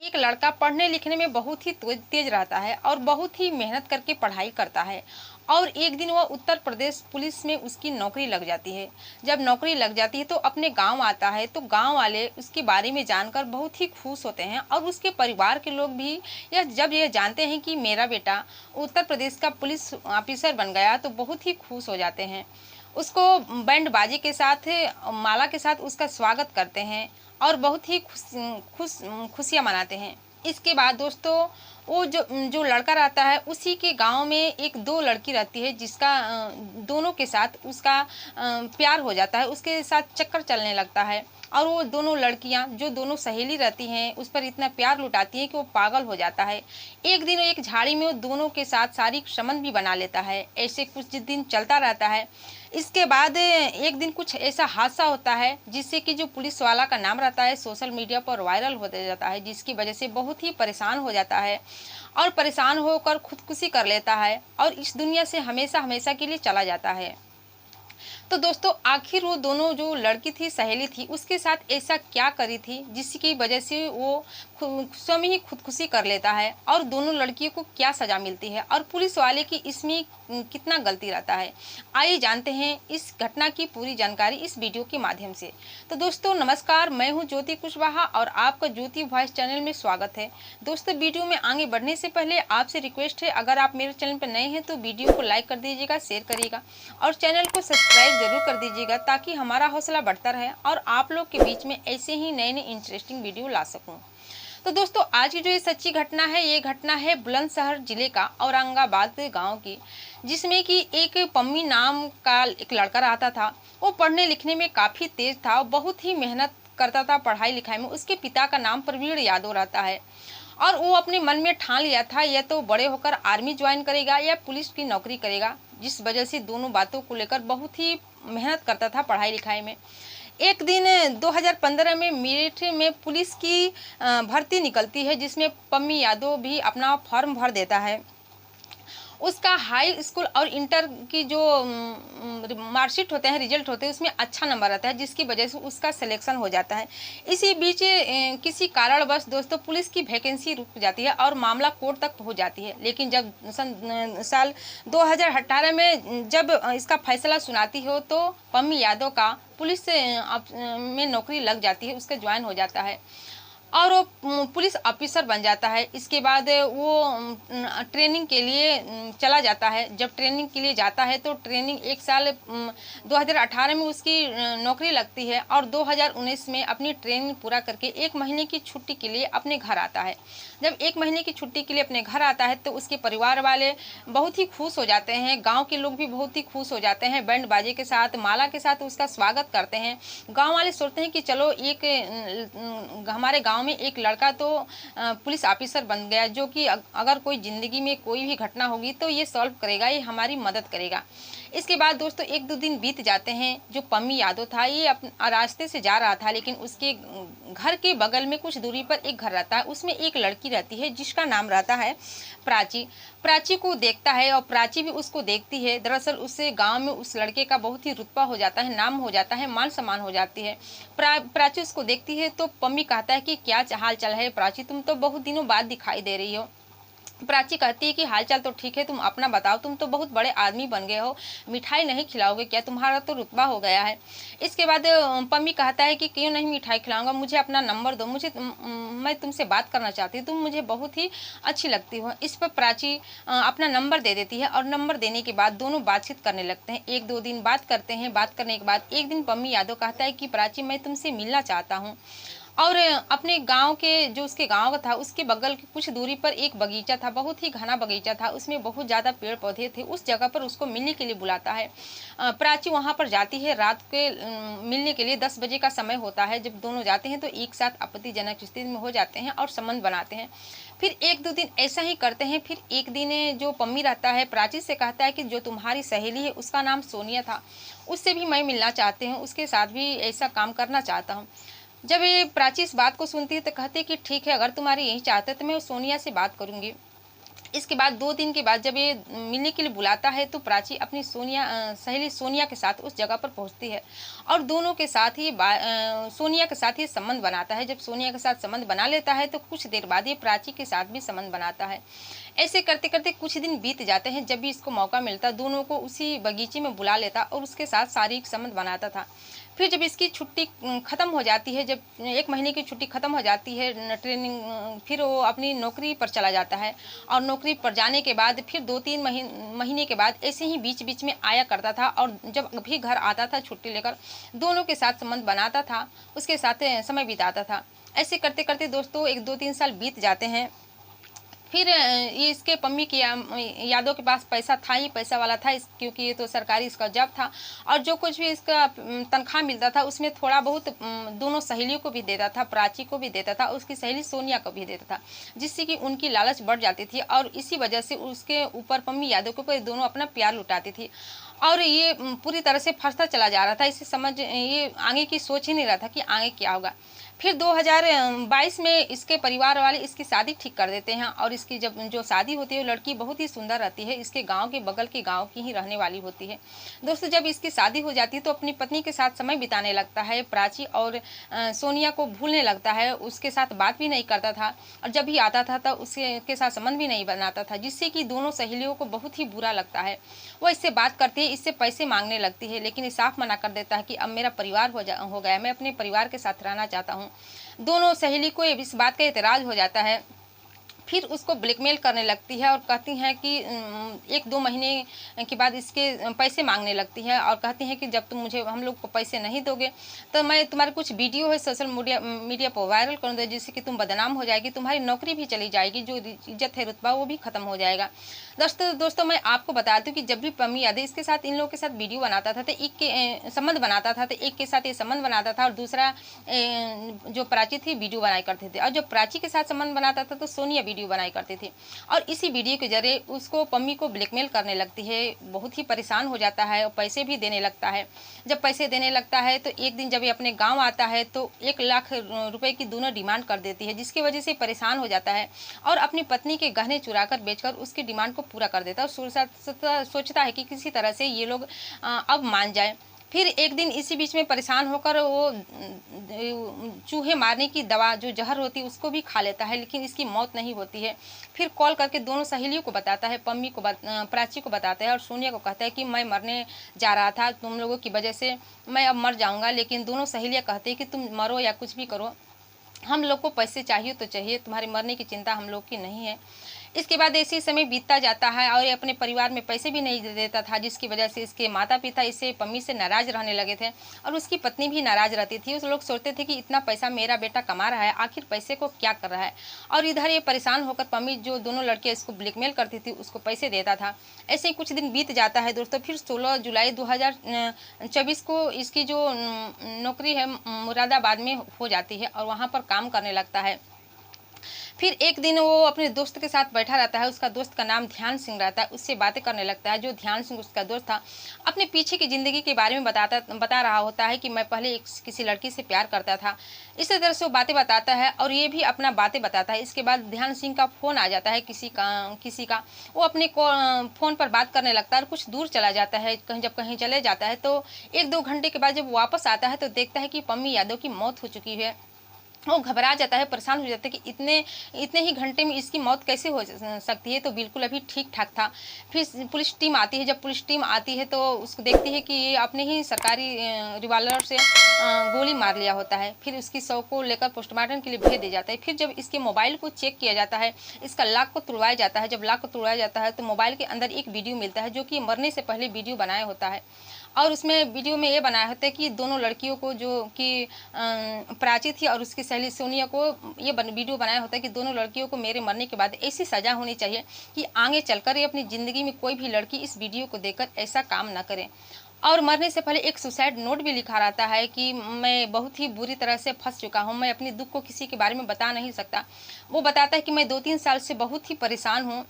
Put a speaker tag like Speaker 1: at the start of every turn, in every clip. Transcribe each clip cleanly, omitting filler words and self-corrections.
Speaker 1: एक लड़का पढ़ने लिखने में बहुत ही तेज रहता है और बहुत ही मेहनत करके पढ़ाई करता है। और एक दिन वह उत्तर प्रदेश पुलिस में उसकी नौकरी लग जाती है। जब नौकरी लग जाती है तो अपने गांव आता है, तो गांव वाले उसके बारे में जानकर बहुत ही खुश होते हैं और उसके परिवार के लोग भी जब ये जानते हैं कि मेरा बेटा उत्तर प्रदेश का पुलिस ऑफिसर बन गया तो बहुत ही खुश हो जाते हैं। उसको बैंड बाजी के साथ, माला के साथ उसका स्वागत करते हैं और बहुत ही खुशियाँ मनाते हैं। इसके बाद दोस्तों, वो जो जो लड़का रहता है उसी के गांव में एक दो लड़की रहती है जिसका दोनों के साथ उसका प्यार हो जाता है, उसके साथ चक्कर चलने लगता है। और वो दोनों लड़कियां जो दोनों सहेली रहती हैं उस पर इतना प्यार लुटाती हैं कि वो पागल हो जाता है। एक दिन वो एक झाड़ी में वो दोनों के साथ शारीरिक संबंध भी बना लेता है। ऐसे कुछ दिन चलता रहता है। इसके बाद एक दिन कुछ ऐसा हादसा होता है जिससे कि जो पुलिस वाला का नाम रहता है सोशल मीडिया पर वायरल हो जाता है, जिसकी वजह से बहुत ही परेशान हो जाता है और परेशान होकर खुदकुशी कर लेता है और इस दुनिया से हमेशा हमेशा के लिए चला जाता है। तो दोस्तों, आखिर वो दोनों जो लड़की थी, सहेली थी, उसके साथ ऐसा क्या करी थी जिसकी वजह से वो स्वयं ही खुदकुशी कर लेता है और दोनों लड़कियों को क्या सजा मिलती है और पुलिस वाले की इसमें कितना गलती रहता है। आइए जानते हैं इस घटना की पूरी जानकारी इस वीडियो के माध्यम से। तो दोस्तों नमस्कार, मैं हूं ज्योति कुशवाहा और आपका ज्योति वॉइस चैनल में स्वागत है। दोस्तों, वीडियो में आगे बढ़ने से पहले आपसे रिक्वेस्ट है, अगर आप मेरे चैनल पर नए हैं तो वीडियो को लाइक कर दीजिएगा, शेयर करिएगा और चैनल को सब्सक्राइब जरूर कर दीजिएगा ताकि हमारा हौसला बढ़ता रहे और आप लोग के बीच में ऐसे ही नए नए इंटरेस्टिंग वीडियो ला सकूं। तो दोस्तों, आज की जो ये सच्ची घटना है, ये घटना है बुलंदशहर जिले का औरंगाबाद गांव की, जिसमें कि एक पम्मी नाम का एक लड़का रहता था। वो पढ़ने लिखने में काफ़ी तेज था और बहुत ही मेहनत करता था पढ़ाई लिखाई में। उसके पिता का नाम प्रवीण यादव रहता है और वो अपने मन में ठान लिया था या तो बड़े होकर आर्मी ज्वाइन करेगा या पुलिस की नौकरी करेगा, जिस वजह से दोनों बातों को लेकर बहुत ही मेहनत करता था पढ़ाई लिखाई में। एक दिन 2015 में मेरठ में पुलिस की भर्ती निकलती है, जिसमें पम्मी यादव भी अपना फॉर्म भर देता है। उसका हाई स्कूल और इंटर की जो मार्कशीट होते हैं, रिजल्ट होते हैं, उसमें अच्छा नंबर आता है, जिसकी वजह से उसका सिलेक्शन हो जाता है। इसी बीच किसी कारणवश दोस्तों पुलिस की वैकेंसी रुक जाती है और मामला कोर्ट तक पहुंच जाती है। लेकिन जब साल 2018 में जब इसका फैसला सुनाती हो तो पम्मी यादव का पुलिस में नौकरी लग जाती है, उसका ज्वाइन हो जाता है और वो पुलिस ऑफिसर बन जाता है। इसके बाद वो ट्रेनिंग के लिए चला जाता है। जब ट्रेनिंग के लिए जाता है तो ट्रेनिंग एक साल 2018 में उसकी नौकरी लगती है और 2019 में अपनी ट्रेनिंग पूरा करके एक महीने की छुट्टी के लिए अपने घर आता है। जब एक महीने की छुट्टी के लिए अपने घर आता है तो उसके परिवार वाले बहुत ही खुश हो जाते हैं, गाँव के लोग भी बहुत ही खुश हो जाते हैं, बैंड बाजे के साथ, माला के साथ उसका स्वागत करते हैं। गाँव वाले सोचते हैं कि चलो एक हमारे गाँव में एक लड़का तो पुलिस ऑफिसर बन गया, जो कि अगर कोई ज़िंदगी में कोई भी घटना होगी तो ये सॉल्व करेगा, ये हमारी मदद करेगा। इसके बाद दोस्तों एक दो दिन बीत जाते हैं। जो पम्मी यादव था ये रास्ते से जा रहा था, लेकिन उसके घर के बगल में कुछ दूरी पर एक घर रहता है, उसमें एक लड़की रहती है जिसका नाम रहता है प्राची। प्राची को देखता है और प्राची भी उसको देखती है। दरअसल उससे गांव में उस लड़के का बहुत ही रुतबा हो जाता है, नाम हो जाता है, मान सम्मान हो जाती है। प्राची उसको देखती है तो पम्मी कहता है कि क्या हाल चाल है प्राची, तुम तो बहुत दिनों बाद दिखाई दे रही हो। प्राची कहती है कि हालचाल तो ठीक है, तुम अपना बताओ, तुम तो बहुत बड़े आदमी बन गए हो, मिठाई नहीं खिलाओगे क्या, तुम्हारा तो रुतबा हो गया है। इसके बाद पम्मी कहता है कि क्यों नहीं मिठाई खिलाऊंगा, मुझे अपना नंबर दो, मैं तुमसे बात करना चाहती हूँ, तुम मुझे बहुत ही अच्छी लगती हो। इस पर प्राची अपना नंबर दे देती है और नंबर देने के बाद दोनों बातचीत करने लगते हैं। एक दो दिन बात करते हैं। बात करने के बाद एक दिन पम्मी यादव कहता है कि प्राची, मैं तुमसे मिलना चाहता हूँ। और अपने गांव के जो उसके गांव था उसके बगल की कुछ दूरी पर एक बगीचा था, बहुत ही घना बगीचा था, उसमें बहुत ज़्यादा पेड़ पौधे थे। उस जगह पर उसको मिलने के लिए बुलाता है। प्राची वहां पर जाती है रात के मिलने के लिए। 10 बजे का समय होता है। जब दोनों जाते हैं तो एक साथ आपत्तिजनक स्थिति में हो जाते हैं और संबंध बनाते हैं। फिर एक दो दिन ऐसा ही करते हैं। फिर एक दिन जो पम्मी रहता है प्राची से कहता है कि जो तुम्हारी सहेली है उसका नाम सोनिया था, उससे भी मैं मिलना चाहती हूँ, उसके साथ भी ऐसा काम करना चाहता हूँ। जब ये प्राची इस बात को सुनती है तो कहती है कि ठीक है, अगर तुम्हारी यही चाहते तो मैं सोनिया से बात करूंगी। इसके बाद 2 दिन के बाद जब ये मिलने के लिए बुलाता है तो प्राची अपनी सहेली सोनिया के साथ उस जगह पर पहुंचती है और दोनों के साथ ही सोनिया के साथ ही संबंध बनाता है। जब सोनिया के साथ संबंध बना लेता है तो कुछ देर बाद ये प्राची के साथ भी संबंध बनाता है। ऐसे करते करते कुछ दिन बीत जाते हैं। जब भी इसको मौका मिलता दोनों को उसी बगीचे में बुला लेता और उसके साथ शारीरिक संबंध बनाता था। फिर जब इसकी छुट्टी ख़त्म हो जाती है, जब 1 महीने की छुट्टी ख़त्म हो जाती है ट्रेनिंग, फिर वो अपनी नौकरी पर चला जाता है और नौकरी पर जाने के बाद फिर 2-3 महीने के बाद ऐसे ही बीच बीच में आया करता था और जब भी घर आता था छुट्टी लेकर दोनों के साथ संबंध बनाता था, उसके साथ समय बिताता था। ऐसे करते करते दोस्तों 1-2-3 साल बीत जाते हैं। फिर ये इसके पम्मी की यादों के पास पैसा था ही, पैसा वाला था क्योंकि ये तो सरकारी इसका जॉब था और जो कुछ भी इसका तनख्वाह मिलता था उसमें थोड़ा बहुत दोनों सहेलियों को भी देता था, प्राची को भी देता था, उसकी सहेली सोनिया को भी देता था, जिससे कि उनकी लालच बढ़ जाती थी और इसी वजह से उसके ऊपर पम्मी यादव के ऊपर दोनों अपना प्यार लुटाती थी और ये पूरी तरह से फंसता चला जा रहा था। इसे ये आगे की सोच ही नहीं रहा था कि आगे क्या होगा। फिर 2022 में इसके परिवार वाले इसकी शादी ठीक कर देते हैं और इसकी जब जो शादी होती है वो लड़की बहुत ही सुंदर रहती है, इसके गांव के बगल के गांव की ही रहने वाली होती है। दोस्तों जब इसकी शादी हो जाती है तो अपनी पत्नी के साथ समय बिताने लगता है प्राची और सोनिया को भूलने लगता है, उसके साथ बात भी नहीं करता था और जब भी आता था तो उसके साथ संबंध भी नहीं बनाता था, जिससे कि दोनों सहेलियों को बहुत ही बुरा लगता है। वो इससे बात करती है, इससे पैसे मांगने लगती है, लेकिन ये साफ मना कर देता है कि अब मेरा परिवार हो गया, मैं अपने परिवार के साथ रहना चाहता हूँ। दोनों सहेली को इस बात का एतराज़ हो जाता है। फिर उसको ब्लैकमेल करने लगती है और कहती हैं कि 1-2 महीने के बाद इसके पैसे मांगने लगती है और कहती हैं कि जब तुम मुझे हम लोग को पैसे नहीं दोगे तो मैं तुम्हारे कुछ वीडियो है सोशल मीडिया पर वायरल करूँगा, जिससे कि तुम बदनाम हो जाएगी, तुम्हारी नौकरी भी चली जाएगी, जो इज्जत है रुतबा वो भी खत्म हो जाएगा। दोस्तों मैं आपको बताती हूँ कि जब भी पम्मी यादव इसके साथ इन लोगों के साथ वीडियो बनाता था तो एक के संबंध बनाता था, तो एक के साथ ये संबंध बनाता था और दूसरा जो प्राची थी वीडियो बनाया करते थे और जब प्राची के साथ संबंध बनाता था तो सोनिया वीडियो बनाई करती थी और इसी वीडियो के जरिए उसको पम्मी को ब्लैकमेल करने लगती है। बहुत ही परेशान हो जाता है और पैसे भी देने लगता है। जब पैसे देने लगता है तो एक दिन जब ये अपने गांव आता है तो 1 लाख रुपए की दोनों डिमांड कर देती है, जिसकी वजह से परेशान हो जाता है और अपनी पत्नी के गहने चुरा कर बेचकर उसकी डिमांड को पूरा कर देता है और सोचता है कि किसी तरह से ये लोग अब मान जाए। फिर एक दिन इसी बीच में परेशान होकर वो चूहे मारने की दवा जो जहर होती है उसको भी खा लेता है, लेकिन इसकी मौत नहीं होती है। फिर कॉल करके दोनों सहेलियों को बताता है, पम्मी को प्राची को बताता है और सोनिया को कहता है कि मैं मरने जा रहा था, तुम लोगों की वजह से मैं अब मर जाऊंगा। लेकिन दोनों सहेलियाँ कहती है कि तुम मरो या कुछ भी करो, हम लोग को पैसे चाहिए तो चाहिए, तुम्हारे मरने की चिंता हम लोग की नहीं है। इसके बाद ऐसे समय बीतता जाता है और ये अपने परिवार में पैसे भी नहीं देता था, जिसकी वजह से इसके माता पिता इससे पम्मी से नाराज़ रहने लगे थे और उसकी पत्नी भी नाराज़ रहती थी। उस लोग सोचते थे कि इतना पैसा मेरा बेटा कमा रहा है, आखिर पैसे को क्या कर रहा है। और इधर ये परेशान होकर पम्मी जो दोनों लड़कियाँ इसको ब्लैकमेल करती थी उसको पैसे देता था। ऐसे ही कुछ दिन बीत जाता है दोस्तों। फिर 16 जुलाई 2024 को इसकी जो नौकरी है मुरादाबाद में हो जाती है और वहाँ पर काम करने लगता है। फिर एक दिन वो अपने दोस्त के साथ बैठा रहता है, उसका दोस्त का नाम ध्यान सिंह रहता है, उससे बातें करने लगता है। जो ध्यान सिंह उसका दोस्त था अपने पीछे की ज़िंदगी के बारे में बता रहा होता है कि मैं पहले किसी लड़की से प्यार करता था। इसी तरह से वो बातें बताता है और ये भी अपना बातें बताता है। इसके बाद ध्यान सिंह का फ़ोन आ जाता है किसी का, वो अपने फ़ोन पर बात करने लगता है और कुछ दूर चला जाता है। जब कहीं चले जाता है तो 1-2 घंटे के बाद जब वापस आता है तो देखता है कि पम्मी यादव की मौत हो चुकी है। वो घबरा जाता है, परेशान हो जाता है कि इतने ही घंटे में इसकी मौत कैसे हो सकती है, तो बिल्कुल अभी ठीक ठाक था। फिर पुलिस टीम आती है। जब पुलिस टीम आती है तो उसको देखती है कि ये अपने ही सरकारी रिवाल्वर से गोली मार लिया होता है। फिर उसकी शव को लेकर पोस्टमार्टम के लिए भेज दिया जाता है। फिर जब इसके मोबाइल को चेक किया जाता है, इसका लॉक को तोड़वाया जाता है। जब लॉक को तोड़वाया जाता है तो मोबाइल के अंदर एक वीडियो मिलता है जो कि मरने से पहले वीडियो बनाया होता है और उसमें वीडियो में ये बनाया होता है कि दोनों लड़कियों को, जो कि प्राची थी और उसकी सहेली सोनिया को, ये वीडियो बनाया होता है कि दोनों लड़कियों को मेरे मरने के बाद ऐसी सज़ा होनी चाहिए कि आगे चलकर ये अपनी ज़िंदगी में कोई भी लड़की इस वीडियो को देखकर ऐसा काम ना करे। और मरने से पहले एक सुसाइड नोट भी लिखा रहता है कि मैं बहुत ही बुरी तरह से फंस चुका हूँ, मैं अपनी दुख को किसी के बारे में बता नहीं सकता। वो बताता है कि मैं 2-3 साल से बहुत ही परेशान हूँ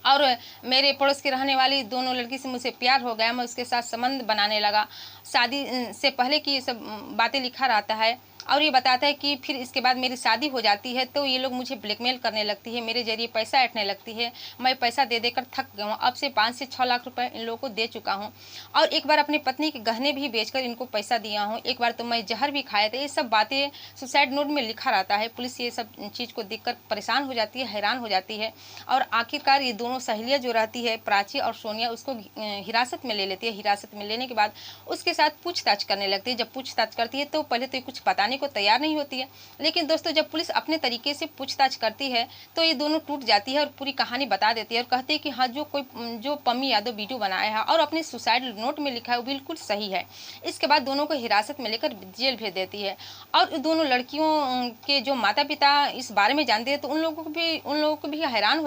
Speaker 1: और मेरे पड़ोस की रहने वाली दोनों लड़की से मुझसे प्यार हो गया, मैं उसके साथ संबंध बनाने लगा। शादी से पहले की ये सब बातें लिखा रहता है और ये बताता है कि फिर इसके बाद मेरी शादी हो जाती है तो ये लोग मुझे ब्लैकमेल करने लगती है, मेरे ज़रिए पैसा ऐंठने लगती है। मैं पैसा दे देकर थक गया हूँ, अब से 5 से 6 लाख रुपए इन लोगों को दे चुका हूँ और एक बार अपनी पत्नी के गहने भी बेचकर इनको पैसा दिया हूँ, एक बार तो मैं ज़हर भी खाया था। ये सब बातें सुसाइड नोट में लिखा रहता है। पुलिस ये सब चीज़ को देखकर परेशान हो जाती है, हैरान हो जाती है और आखिरकार ये दोनों सहेलियाँ जो रहती है, प्राची और सोनिया, उसको हिरासत में ले लेती है। हिरासत में लेने के बाद उसके साथ पूछताछ करने लगती है। जब पूछताछ करती है तो पहले तो ये कुछ बताने को तैयार नहीं होती है, लेकिन दोस्तों जब पुलिस अपने तरीके से पूछताछ करती है तो ये दोनों टूट जाती है और पूरी कहानी बता देती है और कहती है कि हाँ, जो पम्मी यादव वीडियो बनाया है और अपने सुसाइड नोट में लिखा है वो बिल्कुल सही है। इसके बाद दोनों को हिरासत में लेकर जेल भेज देती है और दोनों लड़कियों के जो माता पिता इस बारे में जानते हैं तो उन लोगों को भी हैरान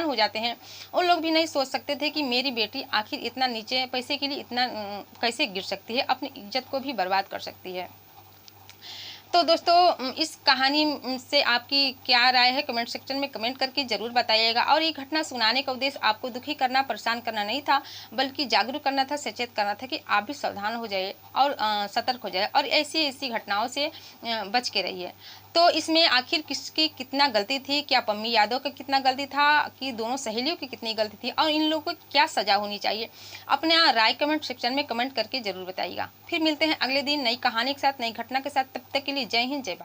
Speaker 1: हो जाते हैं। उन लोग भी नहीं सोच सकते थे कि मेरी बेटी आखिर इतना नीचे पैसे के लिए इतना कैसे गिर सकती है, अपनी इज्जत को भी बर्बाद कर सकती है। तो दोस्तों इस कहानी से आपकी क्या राय है, कमेंट सेक्शन में कमेंट करके ज़रूर बताइएगा। और ये घटना सुनाने का उद्देश्य आपको दुखी करना, परेशान करना नहीं था, बल्कि जागरूक करना था, सचेत करना था कि आप भी सावधान हो जाइए और सतर्क हो जाए और ऐसी घटनाओं से बच के रहिए। तो इसमें आखिर किसकी कितना गलती थी, क्या पम्मी यादव का कितना गलती था कि दोनों सहेलियों की कितनी गलती थी और इन लोगों को क्या सज़ा होनी चाहिए, अपना राय कमेंट सेक्शन में कमेंट करके ज़रूर बताइएगा। फिर मिलते हैं अगले दिन नई कहानी के साथ, नई घटना के साथ। तब तक के लिए जय हिंद, जय भारत।